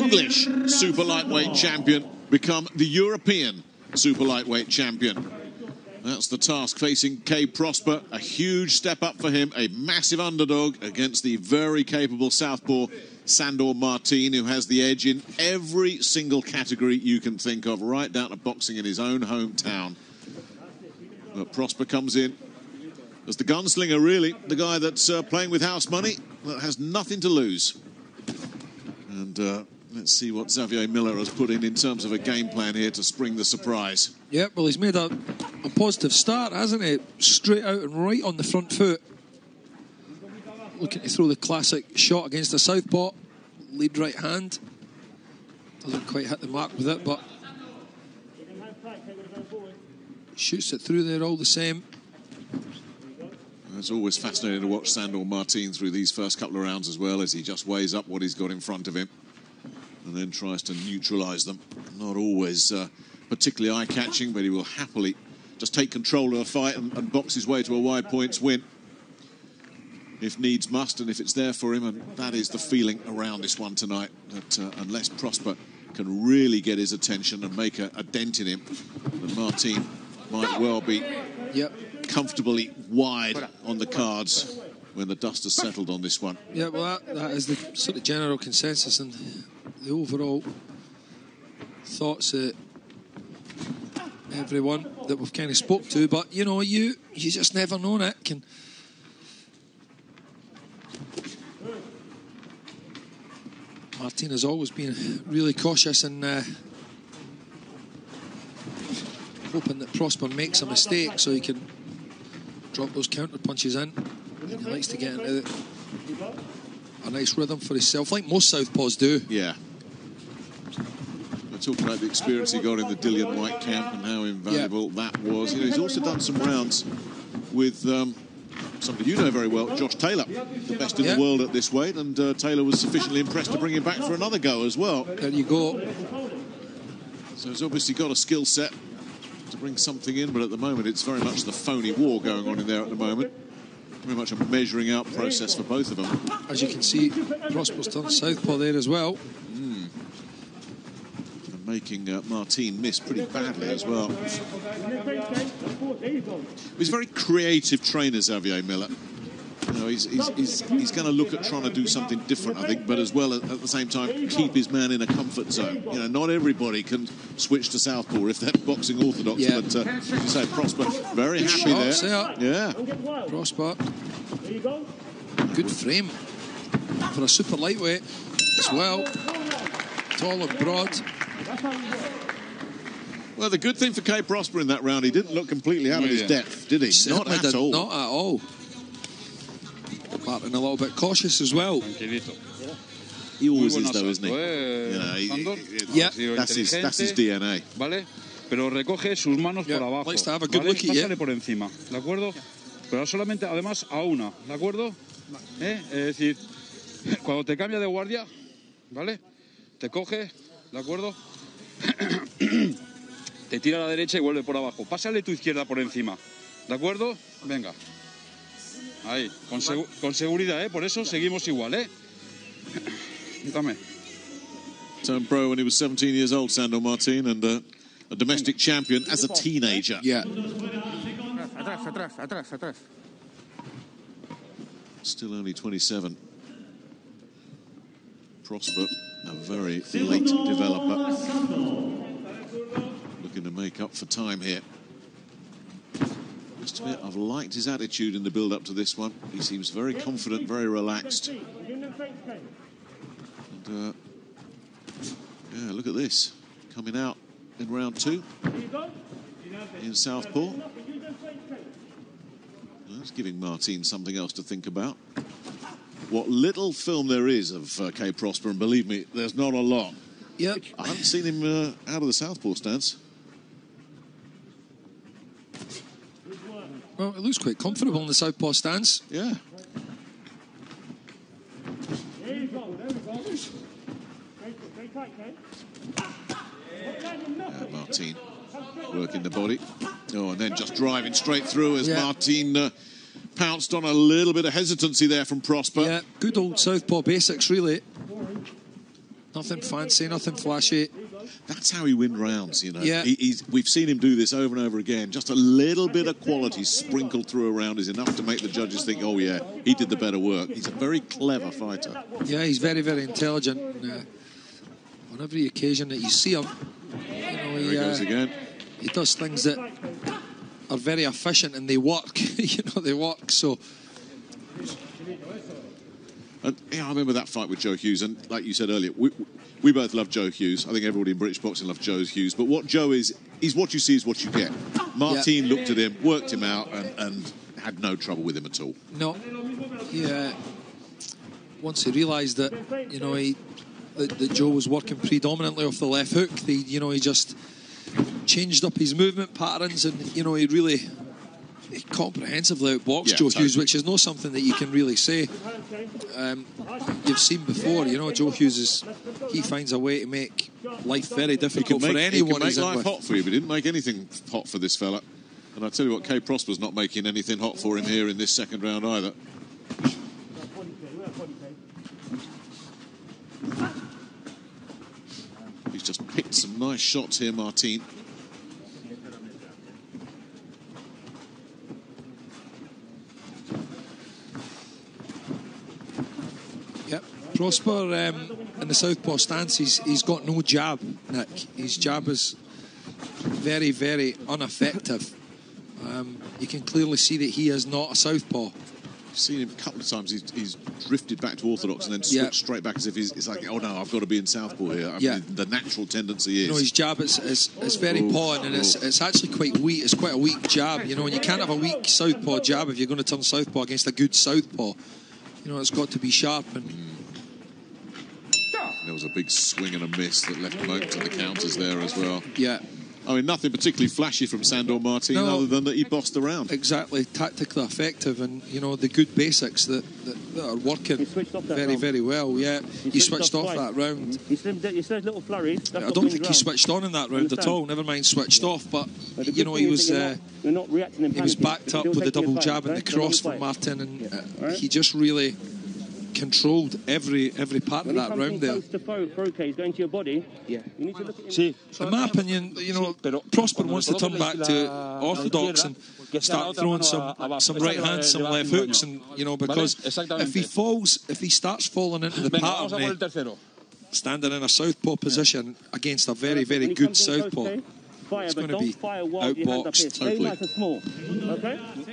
English super lightweight champion become the European super lightweight champion. That's the task facing K. Prosper. A huge step up for him, a massive underdog against the very capable southpaw Sandor Martin, who has the edge in every single category you can think of, right down to boxing in his own hometown. But Prosper comes in as the gunslinger, really, the guy that's playing with house money, that has nothing to lose. And let's see what Xavier Miller has put in terms of a game plan here to spring the surprise. Yeah, well, he's made a positive start, hasn't he? Straight out and right on the front foot. Looking to throw the classic shot against the southpaw. Lead right hand. Doesn't quite hit the mark with it, but shoots it through there all the same. It's always fascinating to watch Sandor Martin through these first couple of rounds as well, as he just weighs up what he's got in front of him and then tries to neutralise them. Not always particularly eye-catching, but he will happily just take control of a fight and box his way to a wide points win if needs must, and if it's there for him. And that is the feeling around this one tonight, that unless Prosper can really get his attention and make a dent in him, then Martin might well be comfortably wide on the cards when the dust has settled on this one. Yeah, well, that is the sort of general consensus and the overall thoughts that everyone that we've kind of spoke to. But you know, you just never know, Nick. And Martin has always been really cautious and hoping that Prosper makes a mistake so he can drop those counter punches in. And he likes to get into a nice rhythm for himself, like most southpaws do. Yeah. We're talking about the experience he got in the Dillian White camp and how invaluable that was. You know, he's also done some rounds with somebody you know very well, Josh Taylor, the best in the world at this weight, and Taylor was sufficiently impressed to bring him back for another go as well. There you go. So he's obviously got a skill set to bring something in, but at the moment it's very much the phony war going on in there at the moment. Very much a measuring out process for both of them. As you can see, Prosper's done southpaw there as well. And making Martin miss pretty badly as well. He's a very creative trainer, Xavier Miller. You know, he's going to look at trying to do something different, I think, but as well at the same time keep his man in a comfort zone. You know, not everybody can switch to southpaw if they're boxing orthodox. Yeah. But as you say, Prosper very happy there. Yeah. Prosper. Good frame for a super lightweight as well. Tall and broad. Well, the good thing for K. Prosper in that round, he didn't look completely out of his depth, did he? Not at all. Not at all. Martin a little bit cautious as well. He always is, though, isn't he? You know, that's his DNA. ¿Vale? Pero recoge sus manos por abajo. Likes to have a good look at you. Pásale por encima, ¿de acuerdo? Pero solamente, además, a una, ¿de acuerdo? Es decir, cuando te cambia de guardia, ¿vale? Te coge, ¿de acuerdo? Te tira a la derecha y vuelve por abajo. Pásale tu izquierda por encima, ¿de acuerdo? Venga. Ahí, con seguridad, ¿eh? Por eso seguimos igual, ¿eh? Dame. Turned pro when he was 17 years old, Sandor Martin, and a domestic champion as a teenager. Yeah. Atrás. Still only 27. Prosper, a very late developer. Looking to make up for time here. Must admit, I've liked his attitude in the build-up to this one. He seems very confident, very relaxed. And, yeah, look at this. Coming out in round 2 in southpaw. That's giving Martin something else to think about. What little film there is of K. Prosper, and believe me, there's not a lot. Yep. I haven't seen him out of the southpaw stance. Well, it looks quite comfortable in the southpaw stance. Yeah. Martin working the body. Oh, and then just driving straight through as Martin pounced on a little bit of hesitancy there from Prosper. Yeah, good old southpaw basics, really. Nothing fancy, nothing flashy. That's how he wins rounds, you know. Yeah. We've seen him do this over and over again. Just a little bit of quality sprinkled through a round is enough to make the judges think, oh, yeah, he did the better work. He's a very clever fighter. Yeah, he's very, very intelligent. On every occasion that you see him, There he goes again. he does things that are very efficient and they work. They work, so... And, yeah, I remember that fight with Joe Hughes, and like you said earlier, we both love Joe Hughes. I think everybody in British boxing loves Joe Hughes. But what Joe is what you see is what you get. Martin looked at him, worked him out, and had no trouble with him at all. No. Yeah. Once he realised that, that Joe was working predominantly off the left hook, he just changed up his movement patterns, and he really comprehensively outboxed Joe Hughes, which is not something that you can really say. You've seen before, Joe Hughes he finds a way to make life very difficult for anyone. He can make life hot for you, but he didn't make anything hot for this fella. And I tell you what, K. Prosper's not making anything hot for him here in this second round either. He's just picked some nice shots here, Martin. Yep, Prosper in the southpaw stance, he's got no jab, Nick. His jab is very, very ineffective. You can clearly see that he is not a southpaw. I've seen him a couple of times. He's drifted back to orthodox and then switched straight back as if it's like, oh no, I've got to be in southpaw here. I mean, the natural tendency is. His jab is very pawing, and it's actually quite weak. It's quite a weak jab, and you can't have a weak southpaw jab if you're going to turn southpaw against a good southpaw. It's got to be sharp. And there was a big swing and a miss that left him open to the counters there as well. Yeah. I mean, nothing particularly flashy from Sandor Martin, other than that he bossed around. Exactly, tactically effective, and the good basics that are working very, very well. Yeah, he switched off that round. He said little flurries. I don't think he switched on in that round at all. Never mind switched off, but he was backed up with the double jab and the cross from Martin, and he just really controlled every part of that round there. In my opinion, Prosper wants to turn back to orthodox and start throwing some right hands, some left hooks, and because if he starts falling into the pattern, standing in a southpaw position against a very, very good southpaw, it's going to be outboxed totally,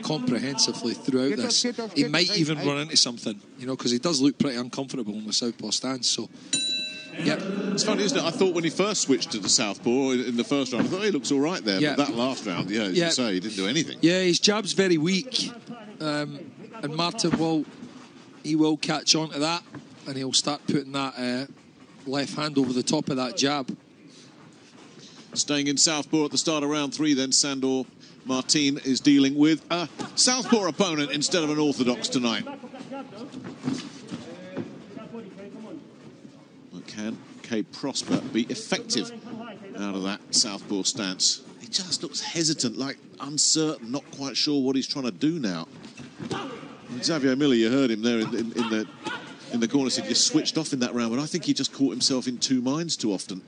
comprehensively throughout this. He might even run into something, because he does look pretty uncomfortable in the southpaw stance. So, yeah, it's funny, isn't it? I thought when he first switched to the southpaw in the first round, I thought he looks all right there. But that last round, as you say, he didn't do anything. Yeah, his jab's very weak, and Martin will catch on to that, and he'll start putting that left hand over the top of that jab. Staying in southpaw at the start of round 3, then Sandor Martin is dealing with a southpaw opponent instead of an orthodox tonight. But can K. Prosper be effective out of that southpaw stance? He just looks hesitant, like uncertain, not quite sure what he's trying to do now. Xavier Miller, you heard him there in the corner, said you switched off in that round, but I think he just caught himself in two minds too often.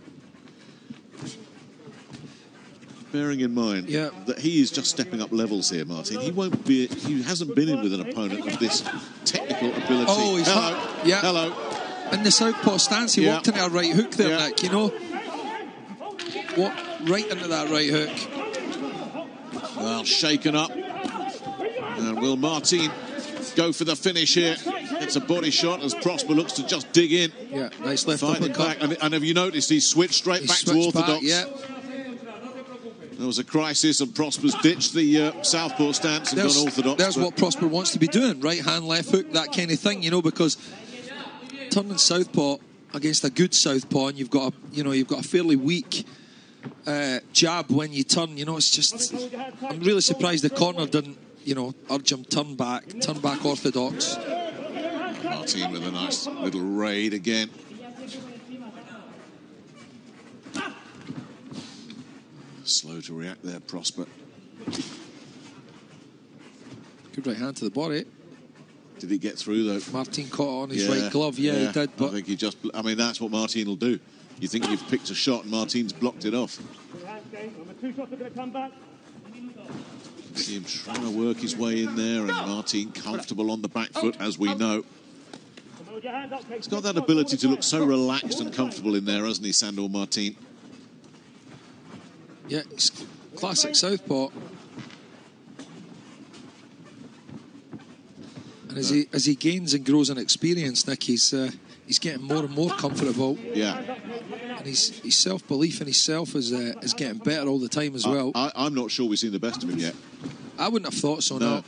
Bearing in mind that he is just stepping up levels here, Martin. He hasn't been in with an opponent of this technical ability. Oh, he's Hello. In the southpaw stance, he walked into a right hook there, Nick. Walked right into that right hook. Well, shaken up. And will Martin go for the finish here? It's a body shot as Prosper looks to just dig in. Yeah, nice left uppercut. And have you noticed he switched straight back to orthodox? There was a crisis and Prosper's ditched the southpaw stance and gone orthodox. That's what Prosper wants to be doing. Right hand, left hook, that kind of thing, because turning southpaw against a good southpaw, and you've got a fairly weak jab when you turn, it's just, I'm really surprised the corner didn't, urge him turn back orthodox. Martin with a nice little raid again. Slow to react there, Prosper. Good right hand to the body. Did he get through, though? Martin caught on his right glove. Yeah, he did. But I think he just... I mean, that's what Martin will do. You think you've picked a shot and Martin's blocked it off. See him trying to work his way in there, and Martin comfortable on the back foot, as we know. He's got that ability to look so relaxed and comfortable in there, hasn't he, Sandor Martin? Yeah, it's classic southpaw. And as he gains and grows in experience, Nick, he's getting more and more comfortable. Yeah. And his self-belief in himself is getting better all the time as well. I'm not sure we've seen the best of him yet. I wouldn't have thought so, no.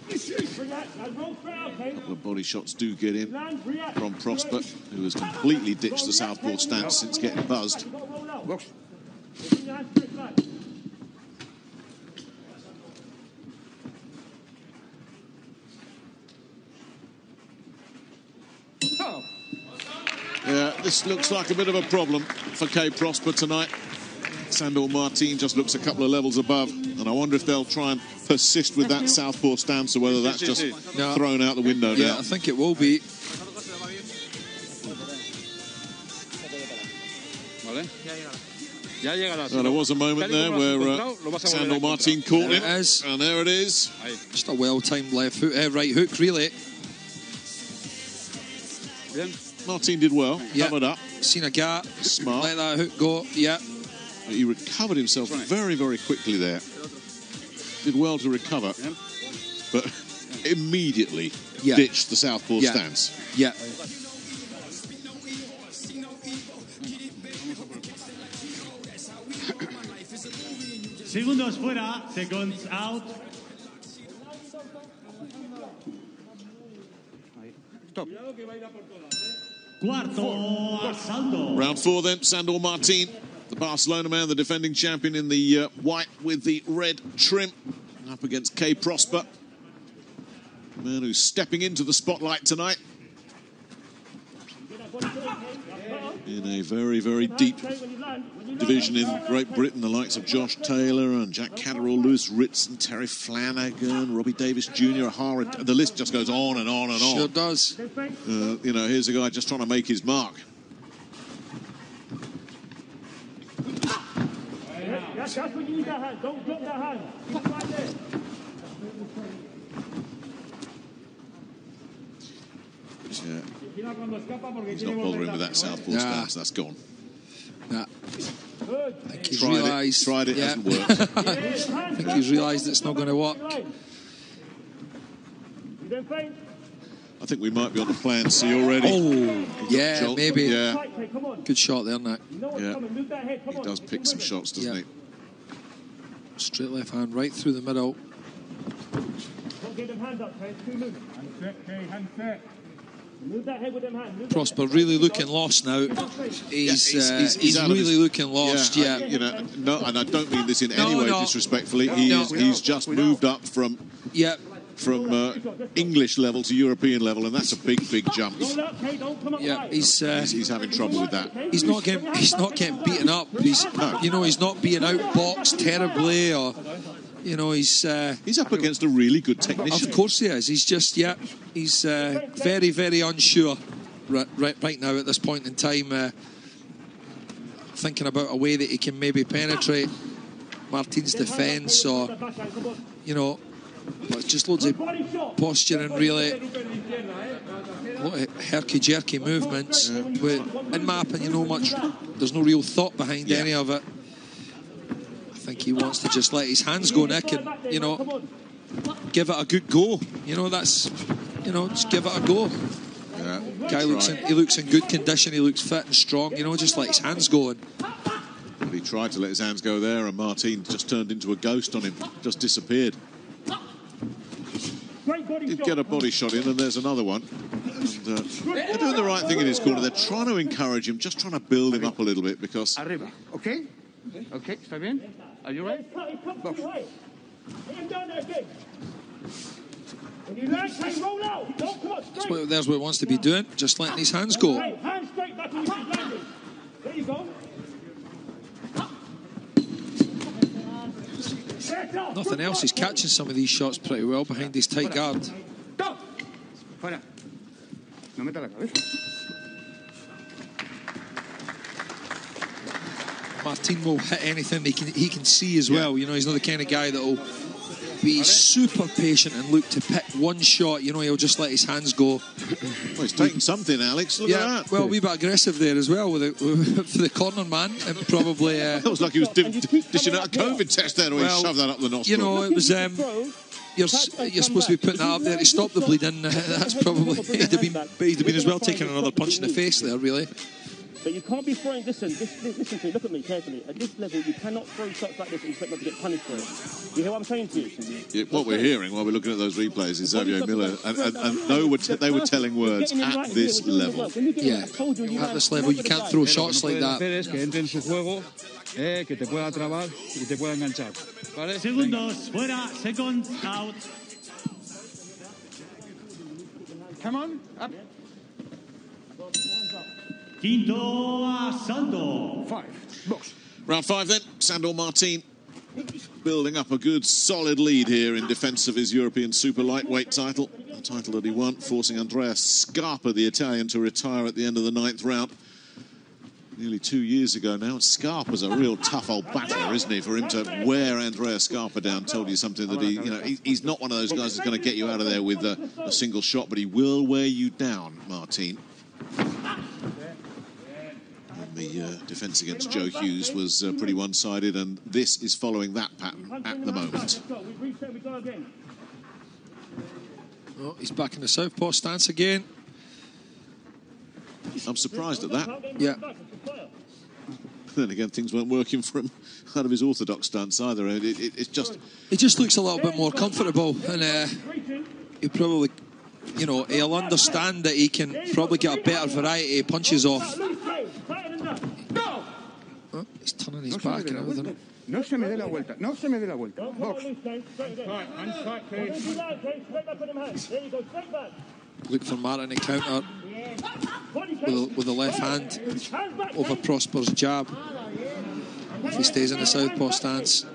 A couple of body shots do get in from Prospere, who has completely ditched the southpaw stance since getting buzzed. Yeah, this looks like a bit of a problem for K. Prospere tonight. Sandor Martin just looks a couple of levels above, and I wonder if they'll try and persist with that southpaw stance, or whether that's just thrown out the window now. Yeah, I think it will be. Well, there was a moment there where Sandor Martin caught him, and there it is. Just a well-timed left hook, right hook, really. Martin did well, covered up. Seen a gap, smart. Let that hook go, yeah. He recovered himself very, very quickly there. Did well to recover, but immediately ditched the southpaw stance. Yeah. Segundos fuera, seconds out. Stop. Cuarto asalto. Round 4 then, Sandor Martin, the Barcelona man, the defending champion in the white with the red trim, up against K. Prospere, the man who's stepping into the spotlight tonight in a very, very deep division in Great Britain. The likes of Josh Taylor and Jack Catterall, Lewis Ritson, Terry Flanagan, Robbie Davis Jr., the list just goes on and on and on. Sure does. You know, here's a guy just trying to make his mark. That's when you need that hand. Don't drop that hand. Keep it right there. He's not bothering with that southpaw stance. That's gone. Nah. I think he's realised. Tried it, hasn't worked. I think he's realised it's not going to work. I think we might be on the plan C already. Oh, yeah, maybe. Yeah. Good shot there, Nick. Yeah. He does pick some shots, doesn't he? Straight left hand right through the middle. Prospere really looking lost now. He's really looking lost. Yeah. You know, no, and I don't mean this in any way disrespectfully. He's just moved up from English level to European level, and that's a big jump. Yeah, he's having trouble with that. He's not getting beaten up. He's not being outboxed terribly, or he's up against a really good technician. Of course he is. He's just he's very, very unsure right now at this point in time, thinking about a way that he can maybe penetrate Martin's defence, or but just loads of posturing, really. A lot of herky-jerky movements. In my opinion, there's no real thought behind any of it. I think he wants to just let his hands go, Nick, and, give it a good go. Just give it a go. Yeah, Guy looks in good condition, he looks fit and strong, just let his hands go. But he tried to let his hands go there, and Martin just turned into a ghost on him, just disappeared. Did get a body shot in, and there's another one. And, they're doing the right thing in his corner. They're trying to encourage him, just trying to build him up a little bit, because... Arriba, okay? Okay, está bien? Are you right? Box. There's what he wants to be doing, just letting his hands go. Hands straight back in your landing. There you something else. He's catching some of these shots pretty well behind his tight guard. Fuera. No meta la cabeza. Martin will hit anything he can see as well. You know, he's not the kind of guy that will be super patient and look to pick one shot. You know, he'll just let his hands go. Well, he's taking something, Alex. Look at that. Well, a wee bit aggressive there as well for the corner man. And probably... that was like he was dishing out a COVID test there, or he shoved that up the nostril. You know, it was... You're supposed to be putting that up there to stop the bleeding. That's probably... He'd have been as well taking another punch in the face there, really. But you can't be throwing... Listen to me, look at me carefully. At this level, you cannot throw shots like this and expect not to get punished for it. You hear what I'm saying to you? Yeah, what we're hearing while we're looking at those replays is Xavier Miller, and they were telling words at this level. Yeah, at this level, you can't throw shots like that. Segundos fuera, seconds out. Come on, up. Quinto a Sandor. 5. Box. Round 5 then, Sandor Martin building up a good solid lead here in defence of his European super lightweight title, a title that he won, forcing Andrea Scarpa, the Italian, to retire at the end of the 9th round. Nearly 2 years ago now. Scarpa's a real tough old battler, isn't he? For him to wear Andrea Scarpa down told you something that he's not one of those guys that's going to get you out of there with a single shot, but he will wear you down, Martin. The defence against Joe Hughes was pretty one-sided, and this is following that pattern at the moment. Oh, he's back in the southpaw stance again. I'm surprised at that. Yeah. Then again, things weren't working for him out of his orthodox stance either. It's just... He just looks a little bit more comfortable, and he probably, you know, he'll understand that he can probably get a better variety of punches off. Oh, he's turning his back and everything. No se me dé la vuelta. No se me dé la vuelta. Box. Look for Martin to counter with the left hand over Prosper's jab if he stays in the southpaw stance.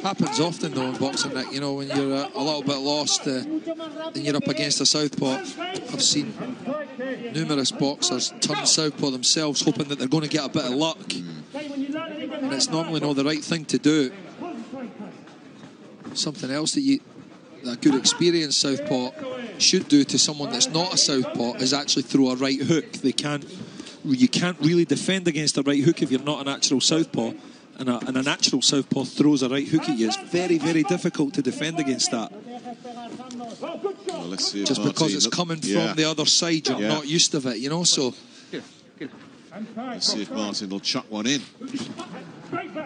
Happens often though in boxing, Nick, you know, when you're a little bit lost and you're up against a southpaw. I've seen numerous boxers turn southpaw themselves hoping that they're going to get a bit of luck, and it's normally not the right thing to do. Something else that a good experienced southpaw should do to someone that's not a southpaw is actually throw a right hook. You can't really defend against a right hook if you're not a natural southpaw. And a natural southpaw throws a right hook at you. It's very, very difficult to defend against that. Well, let's see if just Martin, because it's coming from the other side, you're not used to it, you know. So let's see if Martin will chuck one in. Yeah,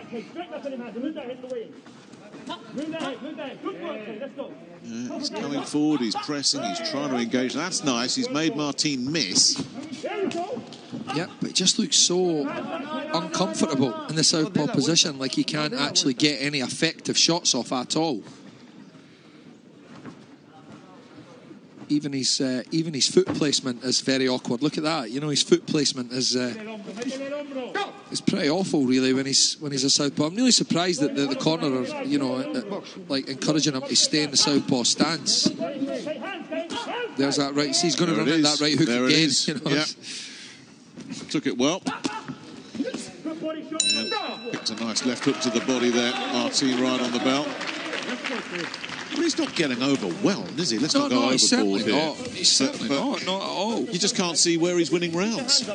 he's coming forward, he's pressing, he's trying to engage. That's nice. He's made Martin miss. Yeah, but it just looks so uncomfortable in the southpaw position, like he can't actually get any effective shots off at all. Even his foot placement is very awkward. Look at that. You know, his foot placement is pretty awful, really, when he's a southpaw. I'm really surprised that the corner are, you know, like encouraging him to stay in the southpaw stance. There's that right. See, he's going to run in that right hook there again. It is. You know? Yeah. Took it well. Yeah. Picked a nice left hook to the body there. Martin right on the bell. But he's not getting overwhelmed, is he? Let's not go overboard here. He's certainly not at all. You just can't see where he's winning rounds.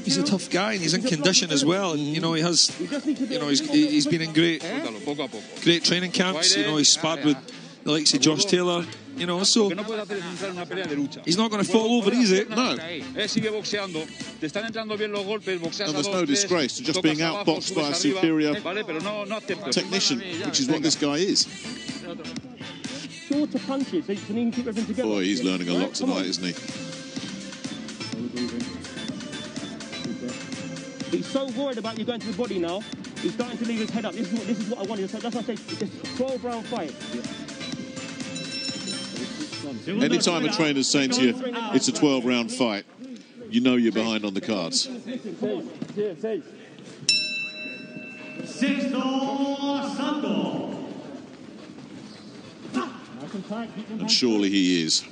He's a tough guy, and he's in condition as well. And you know, he's been in great training camps. You know, he's sparred with the likes of Josh Taylor. You know, so he's not going to fall over easy. No. And there's no disgrace to just being outboxed by a superior technician, which is what this guy is. Shorter punches so you can even keep everything together. Boy, he's learning a lot tonight, isn't he? He's so worried about you going to the body now. He's starting to leave his head up. This is what I wanted. That's why I say it's a 12-round fight. Anytime a trainer's saying to you, it's a 12-round fight, you know you're behind on the cards. And surely he is.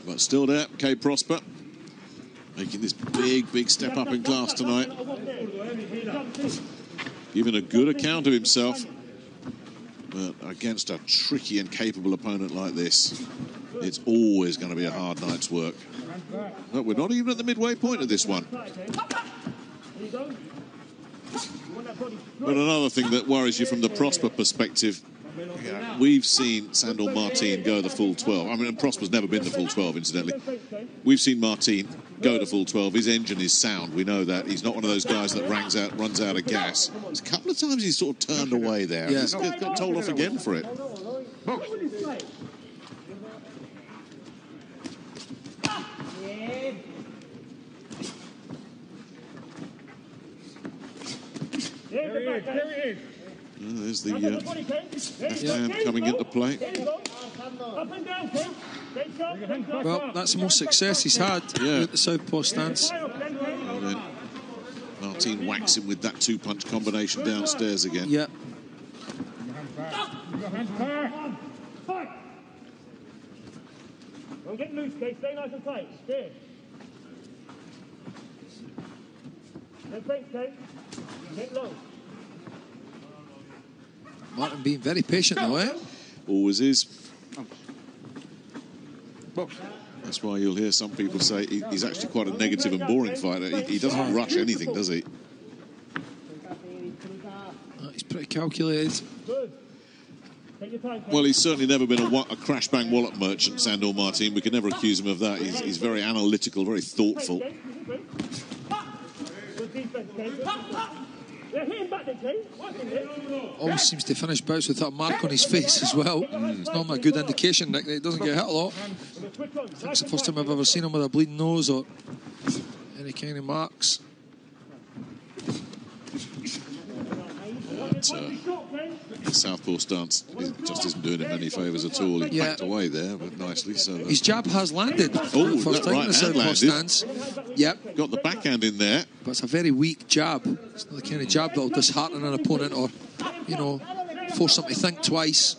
But still there, K. Prosper, making this big step up in class tonight. Giving a good account of himself. But against a tricky and capable opponent like this, it's always going to be a hard night's work. But we're not even at the midway point of this one. But another thing that worries you from the Prosper perspective, we've seen Sandor Martin go the full 12. I mean, and Prosper's never been the full 12, incidentally. We've seen Martin go the full 12. His engine is sound. We know that. He's not one of those guys that runs out of gas. There's a couple of times he's sort of turned away there. Yeah. He's got told off again for it. There's the left hand coming into play. Well, that's the most success he's had with the southpaw stance. And then Martin whacks him with that two-punch combination downstairs again. Yeah. Don't get loose, Kate. Stay nice and tight. Stay. No thanks, Kate. Get low. Martin being very patient though, eh? Always is. That's why you'll hear some people say he's actually quite a negative and boring fighter. He doesn't rush anything, does he? He's pretty calculated. Well, he's certainly never been a crash bang wallet merchant, Sandor Martin. We can never accuse him of that. He's very analytical, very thoughtful. Always seems to finish bouts with that mark on his face as well. It's not a good indication that he doesn't get hit a lot. I think it's the first time I've ever seen him with a bleeding nose or any kind of marks. The southpaw stance just isn't doing him any favours at all. He backed away there, but nicely. So his jab has landed. Oh, first time in the southpaw stance. Yep. Got the backhand in there. But it's a very weak jab. It's not the kind of jab that'll dishearten an opponent or, you know, force them to think twice.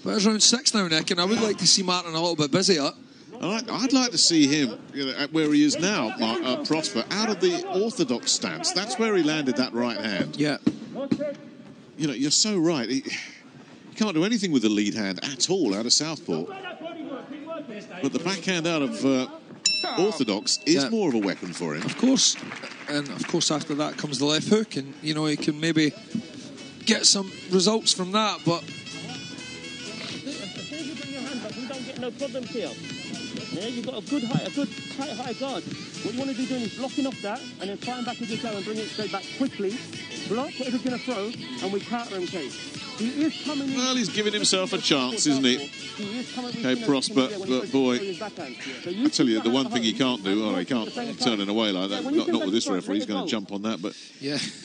But it's round 6 now, Nick, and I would like to see Martin a little bit busier. I'd like to see him, at where he is now, Prosper, out of the orthodox stance. That's where he landed that right hand. Yeah. You're so right. He can't do anything with the lead hand at all out of southpaw. But the backhand out of orthodox is more of a weapon for him. Of course. And, of course, after that comes the left hook, and, you know, he can maybe get some results from that, but... As soon as you bring your hand back, we don't get no problems here. Yeah, you've got a good tight high guard. What you want to be doing is blocking off that and then fighting back with your toe and bring it straight back quickly. Block what he's going to throw and we counter him, Kate. He is coming in. Well, he's giving himself a chance, isn't he? He is coming in. Okay, Prosper, but boy, I tell you, the one thing he can't do, he can't turn it away like that. Not with this referee, he's going to jump on that. But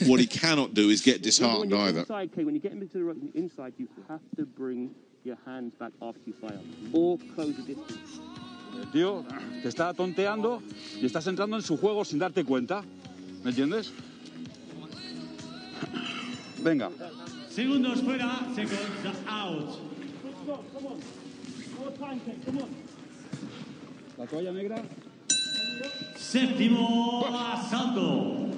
what he cannot do is get disheartened either. Inside, Kate, when you get into the rope inside, you have to bring your hands back after you fire or close the distance. Tío, te está tonteando y estás entrando en su juego sin darte cuenta. ¿Me entiendes? Venga. Segundos fuera, seconds out. La toalla negra. Séptimo asalto.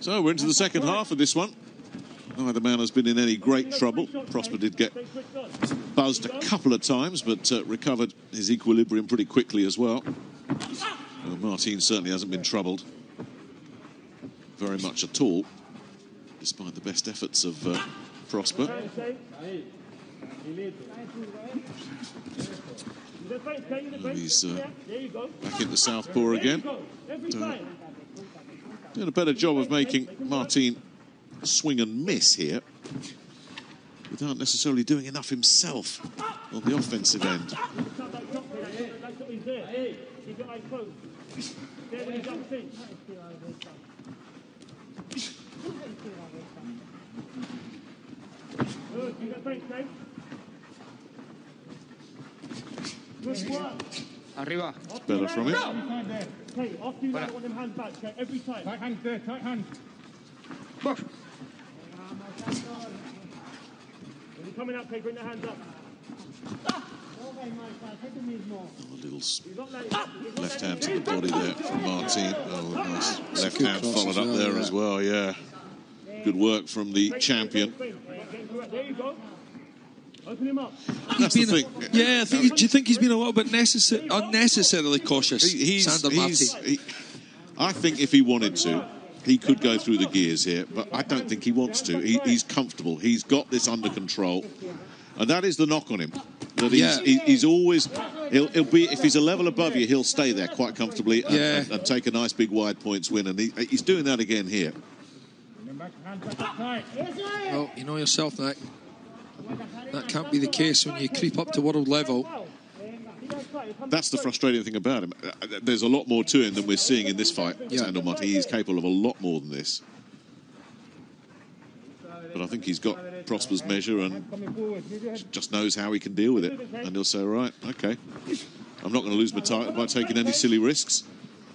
So we're into the second half of this one. Neither man has been in any great trouble. Prosper did get buzzed a couple of times, but recovered his equilibrium pretty quickly as well. Martin certainly hasn't been troubled very much at all, despite the best efforts of Prosper. He's back into southpaw again. Doing a better job of making Martin swing and miss here without necessarily doing enough himself on the offensive end. Good work. Arriba. Better from him. Okay, after you want them hands back, okay, every time. Tight hand there, tight hand. Box. When you're coming up, okay, bring the hands up. A little left hand to the body there from Martin. Oh, nice left hand followed up there as well, yeah. Good work from the champion. There you go. Open him up. That's the thing. Yeah, do you think he's been a little bit unnecessarily cautious? Sandor Martin. I think if he wanted to, he could go through the gears here, but I don't think he wants to. He's comfortable. He's got this under control. And that is the knock on him. That he's always, he'll be, if he's a level above you, he'll stay there quite comfortably and take a nice big wide points win. And he's doing that again here. Well, you know yourself, Nick. That can't be the case when you creep up to world level. That's the frustrating thing about him. There's a lot more to him than we're seeing in this fight. Sandor Martin, he's capable of a lot more than this. But I think he's got Prosper's measure and just knows how he can deal with it. And he'll say, right, okay, I'm not going to lose my title by taking any silly risks.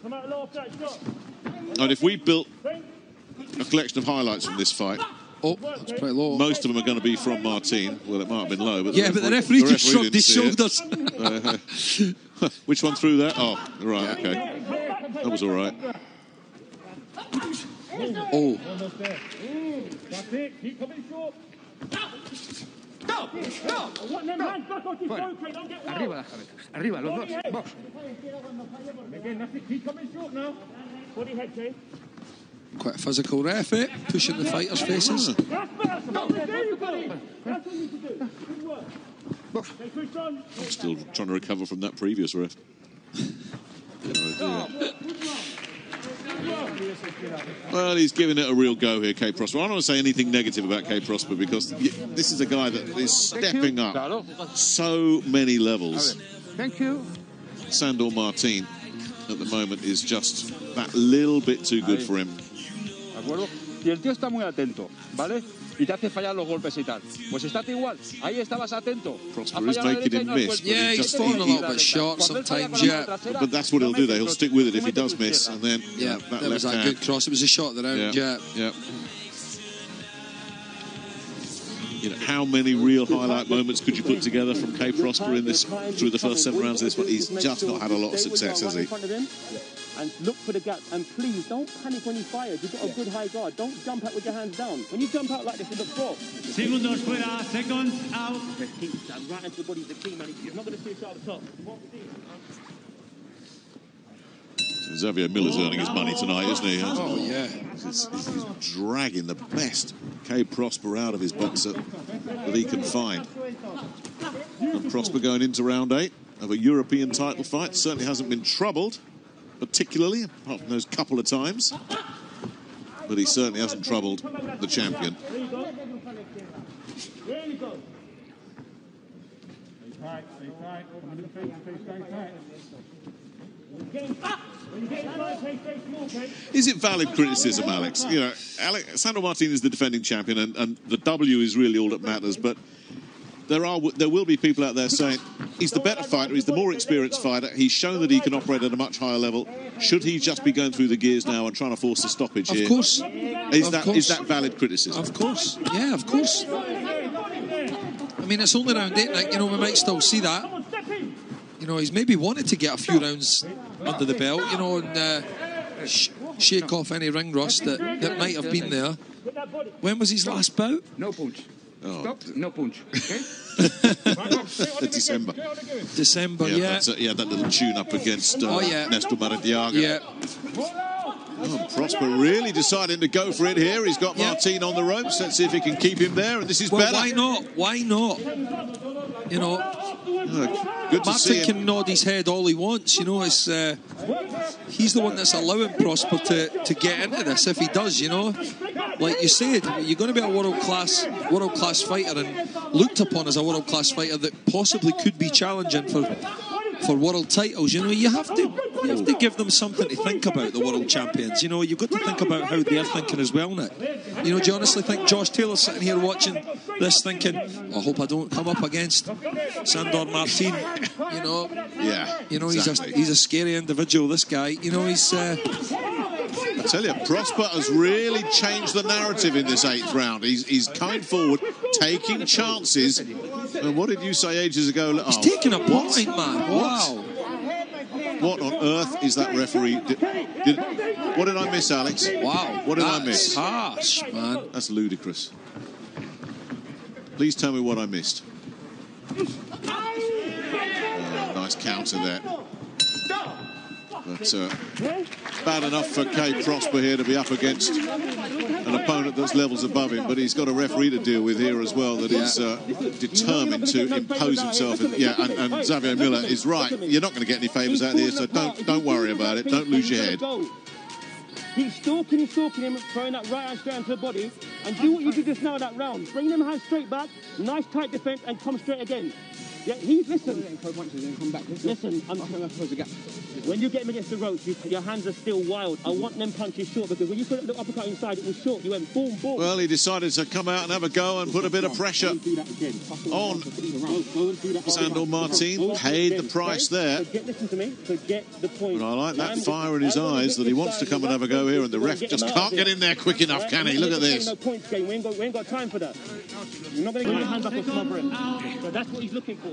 And if we built a collection of highlights from this fight, that's pretty low. most of them are going to be from Martin. Well, it might have been low, but but the referee just shrugged his shoulders. Which one threw that? Oh, right, okay. That was all right. Oh. That's it. Keep coming short. Go! I want them hands back off your phone, Craig. Don't get wild. Arriba las cabezas. Arriba, los dos. Box. Again, that's it. Keep coming short now. Body head, Jay. Quite a physical ref, pushing the fighters' faces. That's better. There you go. That's what you need to do. Good work. Okay, push on. I'm still trying to recover from that previous ref. Well, he's giving it a real go here, K. Prosper. I don't want to say anything negative about K. Prosper because this is a guy that is stepping up so many levels. Thank you. Sandor Martin at the moment is just that little bit too good for him. ¿De acuerdo? Y el tío está muy atento, ¿vale? Y te hace fallar los golpes y tal. Pues estate igual. Ahí estabas atento. Prosper is making him miss. Yeah, he's falling a little bit short sometimes, But that's what he'll do there. He'll stick with it if he does miss. And then that was that good cross. It was a shot that round, yeah. You know, how many real highlight moments could you put together from K. Prosper in this through the first 7 rounds of this one? He's just not had a lot of success, has he? And look for the gap. And please don't panic when you fire. You've got a good high guard. Don't jump out with your hands down. When you jump out like this with the floor. Segundos fuera, seconds out. Keep that right into the body is the key, man. You're not going to see it out the top. Xavier Miller's earning his money tonight, isn't he? Oh, yeah. He's dragging the best K. Prosper out of his boxer that he can find. And Prosper going into round 8 of a European title fight certainly hasn't been troubled, particularly, apart from those couple of times. But he certainly hasn't troubled the champion. There you go. There you go. Stay tight, stay tight. Stay tight. Is it valid criticism, Alex? You know, Sandor Martin is the defending champion, and the W is really all that matters. But there will be people out there saying he's the better fighter, he's the more experienced fighter. He's shown that he can operate at a much higher level. Should he just be going through the gears now and trying to force a stoppage here? Of course. Is that valid criticism? Of course. Yeah, of course. I mean, it's only round 8, like, you know, we might still see that. You know, he's maybe wanted to get a few rounds under the belt, you know, and shake off any ring rust that might have been there. When was his last bout? No punch. Oh. Stop, no punch. Okay? December, yeah. That little tune-up against Nestor Maradiaga. Yeah. Oh, Prosper really deciding to go for it here. He's got Martin on the ropes. Let's see if he can keep him there. And this is better. Why not? Why not? You know, good to see Martin him. can nod his head all he wants. You know, it's he's the one that's allowing Prosper to get into this. If he does, you know, like you said, you're going to be a world class fighter and looked upon as a world class fighter that possibly could be challenging for world titles. You know, you have to give them something to think about, the world champions. You know, you've got to think about how they're thinking as well, Nick. You know, do you honestly think Josh Taylor's sitting here watching this thinking, I hope I don't come up against Sandor Martin. You know, exactly. he's a scary individual. This guy, he's. I tell you, Prosper has really changed the narrative in this 8th round. He's coming forward, taking chances. And what did you say ages ago? He's taking a point, man. Wow. What on earth is that referee? What did I miss, Alex? Wow. What did I miss? Harsh, man. That's ludicrous. Please tell me what I missed. Nice counter there. But bad enough for Kay Prosper here to be up against an opponent that's levels above him, but he's got a referee to deal with here as well that is determined to impose himself. And Xavier Miller is right. You're not going to get any favours out here, so don't worry about it. Don't lose your head. Keep stalking him, throwing that right hand straight into the body, and do what you did just now in that round. Bring them hands straight back, nice tight defence, and come straight again. Yeah, listen, when you get him against the ropes, your hands are still wild. I want them punches short, because when you put the uppercut inside, it was short. You went boom, boom. Well, he decided to come out and have a go and put a bit of pressure on Sandor Martin. Paid the price there. Listen to me. Get the point. But I like that fire in his eyes that he wants to come and have a go here, and the ref just can't get in there quick enough, can he? Look at this. No points game. We ain't got time for that. You're not going to get your hands up or smother him. So that's what he's looking for.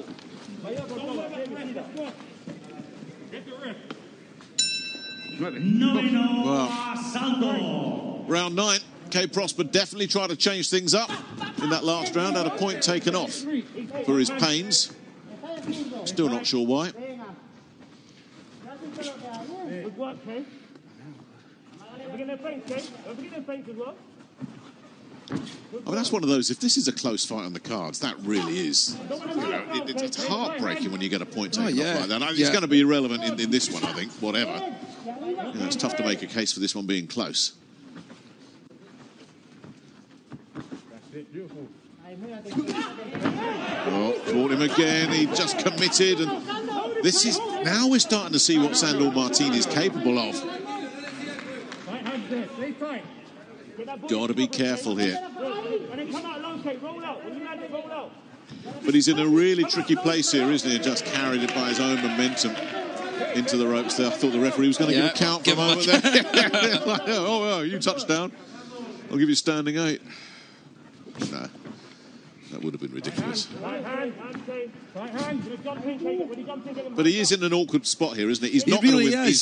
Well, round 9, Kay Prosper definitely tried to change things up in that last round. Had a point taken off for his pains. Still not sure why. Good work, Kay. Don't forget their feints, Kay. Don't forget their feints as well. I mean, that's one of those, if this is a close fight on the cards, that really is, it's heartbreaking when you get a point taken off like that. It's going to be irrelevant in this one, I think, whatever. It's tough to make a case for this one being close. Oh, caught him again, he just committed, and this is, now we're starting to see what Sandor Martin is capable of. Got to be careful here. But he's in a really tricky place here, isn't he? Just carried it by his own momentum into the ropes there. I thought the referee was going to give a count for a moment there. Oh, you touchdown. I'll give you standing 8. No, that would have been ridiculous. But he is in an awkward spot here, isn't he? He's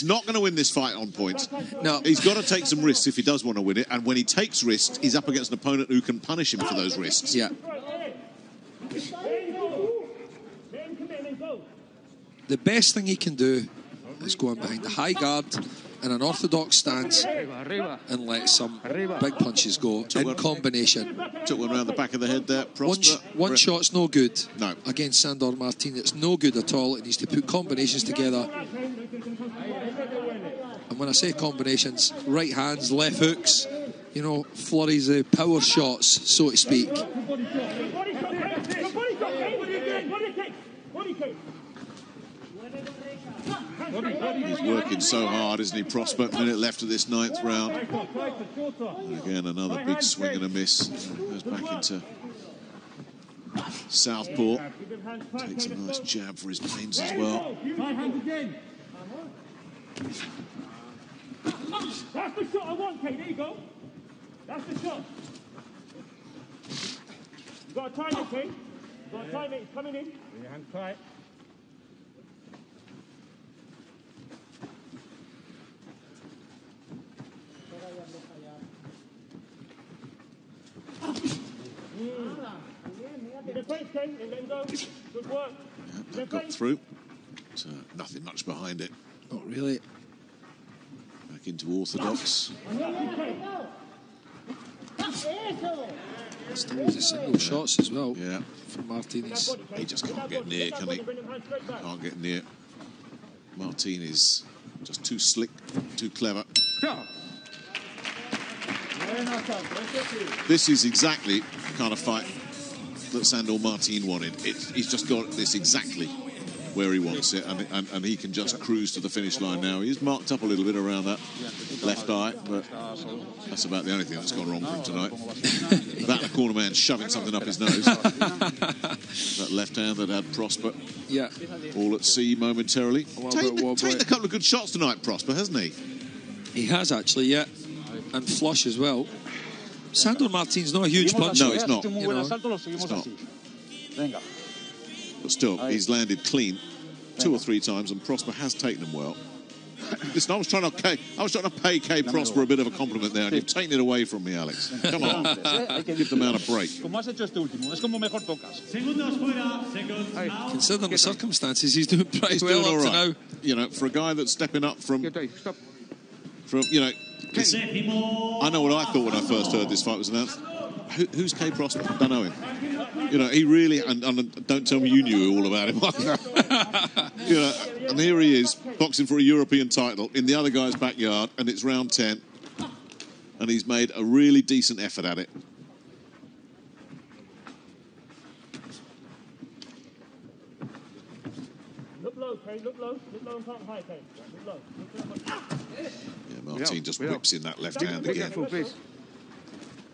not going to win this fight on points. No. He's got to take some risks if he does want to win it. And when he takes risks, he's up against an opponent who can punish him for those risks. Yeah. The best thing he can do is go in behind the high guard in an orthodox stance and let some big punches go in combination. Took one around the back of the head there. Prosper. One shot's no good. No. Against Sandor Martin, it's no good at all. It needs to put combinations together. And when I say combinations, right hands, left hooks, flurries of power shots, so to speak. He's working so hard, isn't he, Prosper? Minute left of this 9th round. And again, another big swing and a miss. Goes back into southpaw. Takes a nice jab for his pains as well. That's the shot I want, Kate. There you go. That's the shot. You got to time it, Kate. You got to time it. It's coming in. Bring your hands tight. Good work. That got through. So nothing much behind it. Not really. Back into orthodox. Still with the single shots as well. Yeah. From Martinez. He just can't get near, can he? Can't get near. Martin is just too slick, too clever. This is exactly the kind of fight that Sandor Martin wanted. He's just got this exactly where he wants it, and he can just cruise to the finish line now. He's marked up a little bit around that left eye, but that's about the only thing that's gone wrong for him tonight. That the corner man shoving something up his nose. That left hand that had Prosper all at sea momentarily. Taken a couple of good shots tonight, Prosper, hasn't he? He has actually, yeah. And flush as well. Sandor Martin's not a huge puncher. No, it's not. You know, it's not. But still, he's landed clean 2 or 3 times, and Prosper has taken them well. Listen, I was trying to pay K Prosper a bit of a compliment there, and you've taken it away from me, Alex. Come on, give the man a break. Considering the circumstances, he's doing pretty well up to now. You know, for a guy that's stepping up from you know, I know what I thought when I first heard this fight was announced. Who's K Prosper? Don't know him. You know, he really, and don't tell me you knew all about him. You know, and here he is, boxing for a European title in the other guy's backyard, and it's round 10, and he's made a really decent effort at it. Look low, Kane, look low and can't high, Kane. Look low. Yeah, Martin just whips in that left hand again.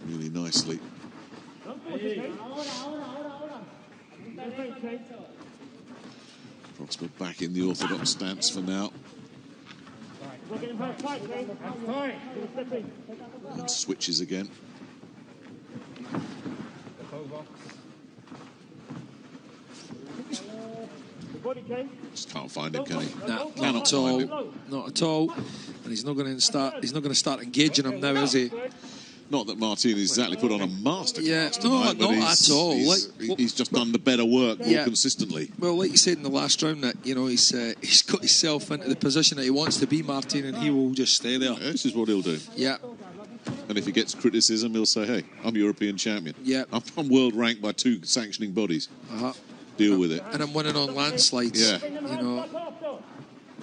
Really nicely. Prosper back in the orthodox stance for now. And switches again. Just can't find him, can he? Nah, not at all. Not at all. And he's not going to start engaging him now, is he? Not that Martin exactly put on a masterclass tonight, not at all. He's just done the better work more consistently. Well, like you said in the last round, that you know he's got himself into the position that he wants to be, Martin, and he will just stay there. Yeah, this is what he'll do. Yeah. And if he gets criticism, he'll say, "Hey, I'm European champion. Yeah. I'm world ranked by 2 sanctioning bodies. Deal with it. And I'm winning on landslides. Yeah. You know.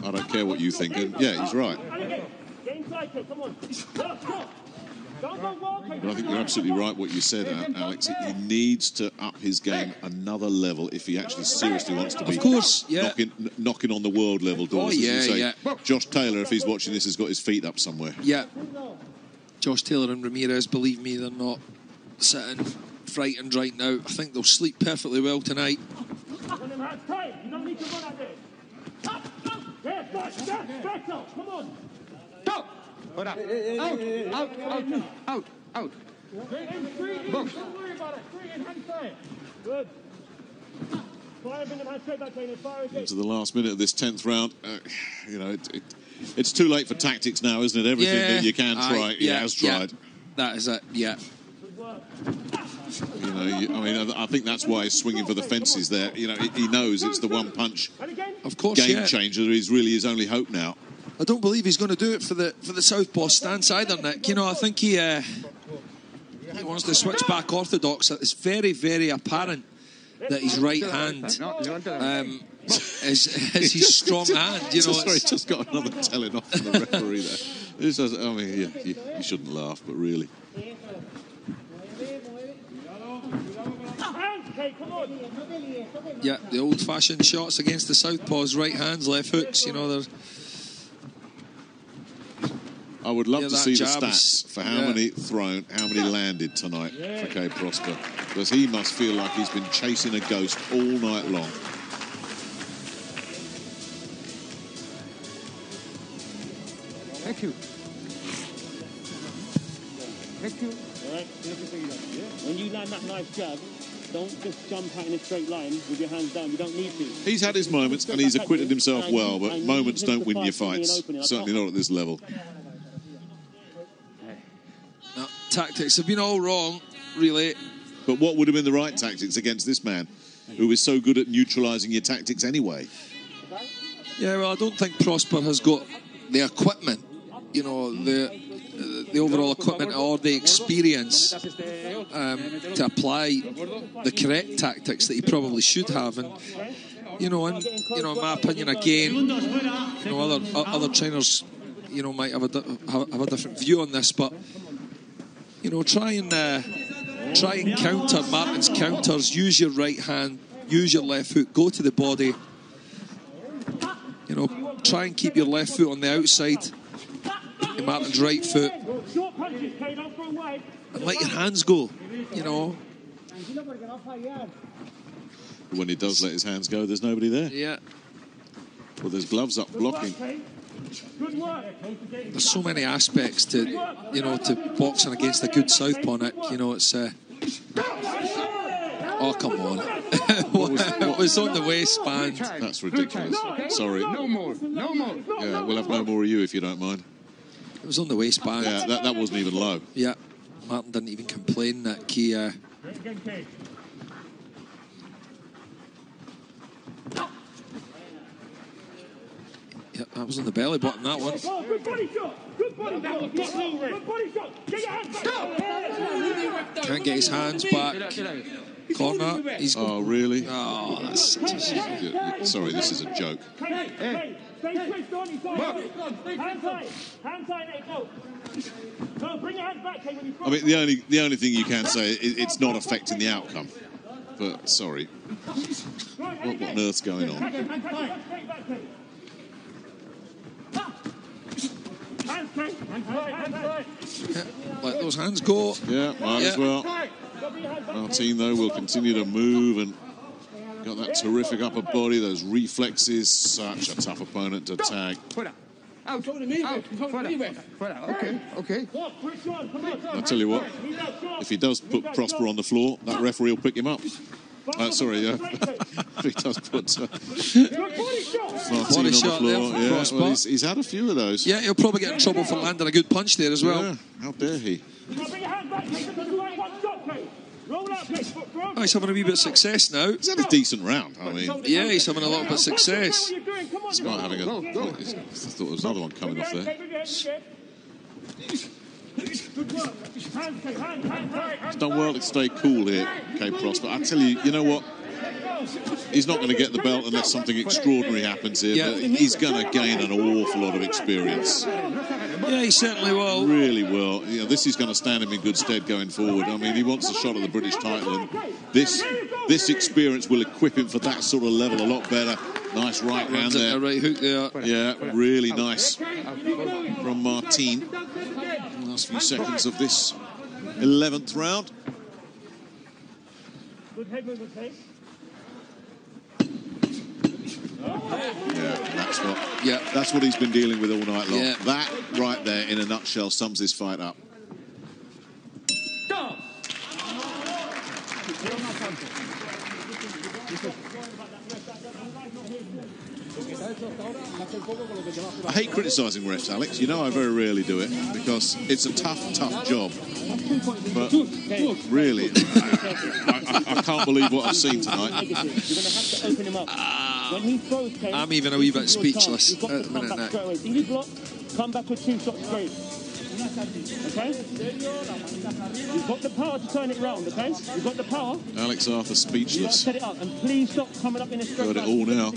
I don't care what you think." And yeah, he's right. But I think you're absolutely right what you said, Alex. He needs to up his game another level if he actually seriously wants to be knocking on the world level doors. Josh Taylor, if he's watching this, has got his feet up somewhere. Yeah. Josh Taylor and Ramirez, believe me, they're not sitting frightened right now. I think they'll sleep perfectly well tonight. Out. Box. Good. Into the last minute of this 10th round. You know, it's too late for tactics now, isn't it? Everything that you can try, he has tried. That is it, yeah. You know, I think that's why he's swinging for the fences there. You know, he knows it's the one punch game changer. He's really his only hope now. I don't believe he's going to do it for the southpaw stance either, Nick. You know, I think he wants to switch back orthodox. It's very, very apparent that his right hand is his strong hand. You know, sorry, just got another telling off from the referee there. I mean, you shouldn't laugh, but really. Yeah, the old-fashioned shots against the southpaws, right hands, left hooks. You know, they're. I would love to see the stats for how many thrown, how many landed tonight for K Prosper, because he must feel like he's been chasing a ghost all night long. Thank you. Thank you. All right. When you land that nice jab, don't just jump out in a straight line with your hands down. You don't need to. He's had his moments and he's acquitted himself well, but moments don't win your fights. Certainly not at this level. No, tactics have been all wrong, really. But what would have been the right tactics against this man, who is so good at neutralising your tactics anyway? Yeah, well, I don't think Prosper has got the equipment, you know, the overall equipment or the experience to apply the correct tactics that he probably should have. And in my opinion, again, you know, other trainers, you know, might have a different view on this, but you know, try and counter Martin's counters. Use your right hand, use your left hook, go to the body, You know, try and keep your left foot on the outside of Martin's right foot. And let your hands go, you know. When he does let his hands go, there's nobody there. Yeah. Well, there's gloves up blocking. There's so many aspects to, you know, to boxing against a good southpaw, Nick. You know, it's... oh, come on. What was on the waistband? That's ridiculous. Sorry. No more. No more. Yeah, we'll have no more of you if you don't mind. It was on the waistband. Yeah, that wasn't even low. Yeah. Martin didn't even complain that he... Yeah, that was on the belly button, that one. Good body shot. Good body shot. Good body shot. Get your hands back. Can't get his hands back. Corner. He's... Oh, really? Oh, that's... Sorry, this is a joke. Stay switched on. Hands high. Hands high, Nate. Go. No, bring your hands back, Kay, when you... I mean, the only thing you can say is it's not affecting the outcome. But, sorry. What on earth's going on? Yeah, let those hands go. Yeah, might as well. Martin, though, will continue to move and got that terrific upper body, those reflexes. Such a tough opponent to tag. Out. Okay. I'll tell you what, if he does put Prospere on the floor, that referee will pick him up. Sorry, if he does put Martin on the floor. Yeah, well, he's had a few of those. Yeah, he'll probably get in trouble for landing a good punch there as well. Yeah, how dare he? Oh, he's having a wee bit of success now. He's had a decent round. I mean, yeah, he's having a little bit of success. He's not having a... I thought there was another one coming off there. He's done well to stay cool here, K. Prospere. I tell you, you know what? He's not going to get the belt unless something extraordinary happens here, but he's going to gain an awful lot of experience. Yeah, he certainly will. Really will. You know, this is going to stand him in good stead going forward. I mean, he wants a shot at the British title, and this experience will equip him for that sort of level a lot better. Nice right hand there. Right hook there. Yeah, really nice from Martin. Last few seconds of this 11th round. Good head movement, Kay. Yeah, that's what he's been dealing with all night long. Yeah. That right there, in a nutshell, sums this fight up. I hate criticising refs, Alex. You know I very rarely do it because it's a tough job. But really, I can't believe what I've seen tonight. I'm even a wee bit speechless at the minute now. Come back with 2 shots straight. Okay? You've got the power to turn it round, okay? You've got the power. Alex Arthur speechless. Set it up, and please stop coming up in a straight line. Got it all now.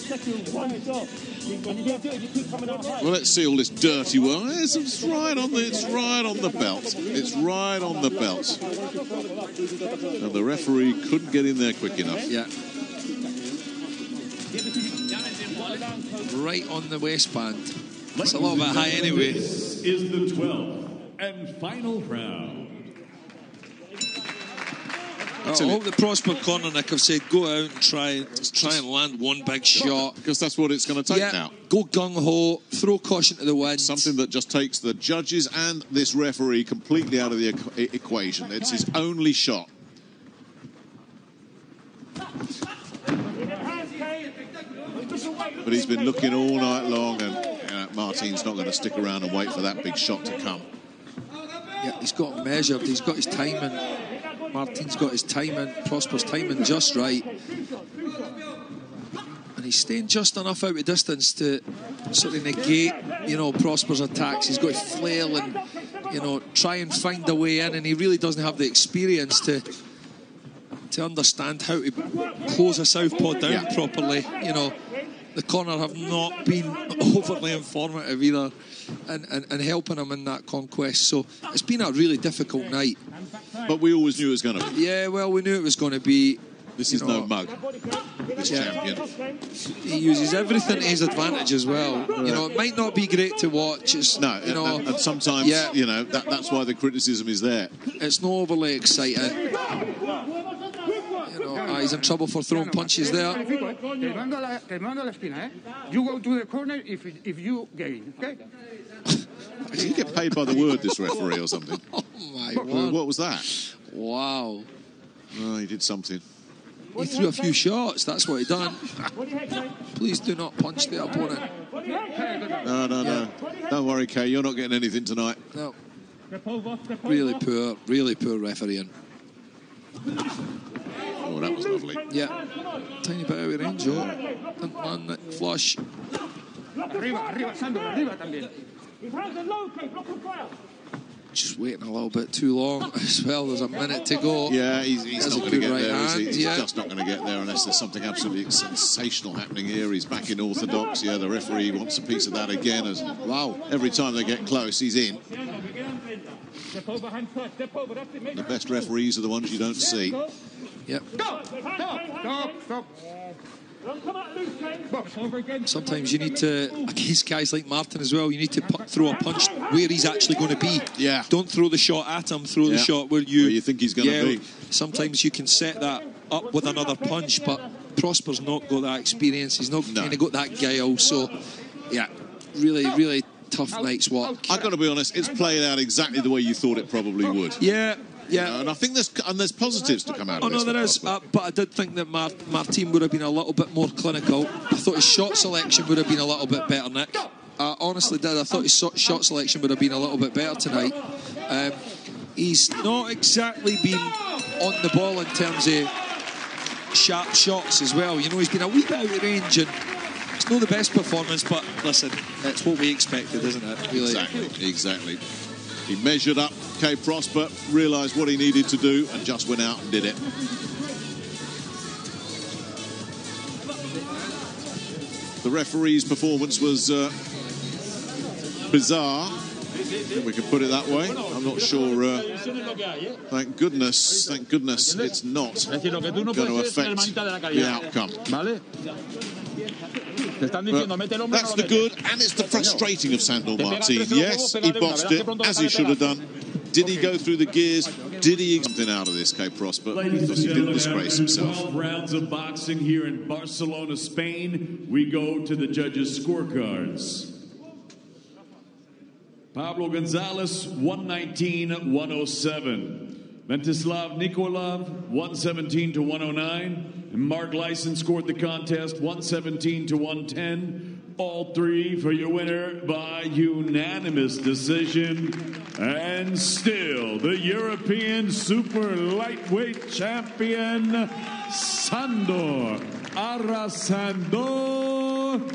Well, let's see all this dirty work. It's right on the belt. It's right on the belt. And the referee couldn't get in there quick enough. Yeah. Right on the waistband. It's a little bit high anyway. This is the 12th and final round. I hope the Prospere corner, Nick, have said go out and try and land one big shot. Because that's what it's going to take now. Go gung-ho, throw caution to the wind. Something that just takes the judges and this referee completely out of the equation. It's his only shot. But he's been looking all night long, and Martin's not going to stick around and wait for that big shot to come. Yeah, he's got it measured. He's got his timing. Martin's got his timing. Prospere's timing just right. And he's staying just enough out of distance to sort of negate, you know, Prospere's attacks. He's got to flail and, you know, try and find a way in, and he really doesn't have the experience to understand how to close a southpaw down properly. You know, the corner have not been overly informative either and helping him in that conquest. So it's been a really difficult night. But we always knew it was going to be. Yeah, well, we knew it was going to be. This is no mug. This champion. He uses everything to his advantage as well. You know, it might not be great to watch. It's, No, you know, and sometimes, you know, that's why the criticism is there. it's not overly exciting. You know, he's in trouble for throwing punches there. You go to the corner if you gain, okay? Did he get paid by the word, this referee, or something? Oh my word. What was that? Wow. Oh, he did something. He threw a few shots, that's what he done. Please do not punch the opponent. No. Don't worry, Kay, you're not getting anything tonight. No. Really poor refereeing. Oh, that was lovely. Yeah. Tiny bit out of range, oh. Didn't land that flush. Arriba, Sandor, arriba también. Just waiting a little bit too long as well. There's a minute to go. Yeah, he's not going to get there, is he? He's Yeah. just not going to get there unless there's something absolutely sensational happening here. He's back in orthodox. Yeah, the referee wants a piece of that again. Wow, every time they get close, he's in. The best referees are the ones you don't see. Yep. Stop. Sometimes you need to, against guys like Martin as well, you need to throw a punch where he's actually going to be. Yeah. Don't throw the shot at him, throw the shot where you think he's going to be. Sometimes you can set that up with another punch, but Prosper's not got that experience. He's not kind of got that guile. So, yeah, really tough night's work. I've got to be honest, it's played out exactly the way you thought it probably would. Yeah. And I think there's positives to come out of this. Oh, no, there is. But I did think that Martin would have been a little bit more clinical. I thought his shot selection would have been a little bit better, Nick. I honestly did. I thought his shot selection would have been a little bit better tonight. He's not exactly been on the ball in terms of sharp shots as well. You know, he's been a wee bit out of range, and it's not the best performance, but listen, it's what we expected, isn't it? Really? Exactly. He measured up. Kay Prosper realised what he needed to do and just went out and did it. The referee's performance was bizarre. If we can put it that way. I'm not sure. Thank goodness it's not going to affect the outcome. That's the good, and it's the frustrating of Sandor Martin. Yes, he boxed it, as he should have done. Did he go through the gears? Did he get something out of this, Kay Prosper? Because he didn't disgrace himself. 12 rounds of boxing here in Barcelona, Spain. We go to the judges' scorecards. Pablo Gonzalez, 119-107. Ventislav Nikolov, 117-109. And Mark Lyson scored the contest, 117-110. All three for your winner by unanimous decision. And still the European super lightweight champion, Sandor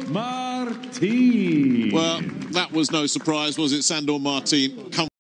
Martin. Well, that was no surprise, was it? Sandor Martin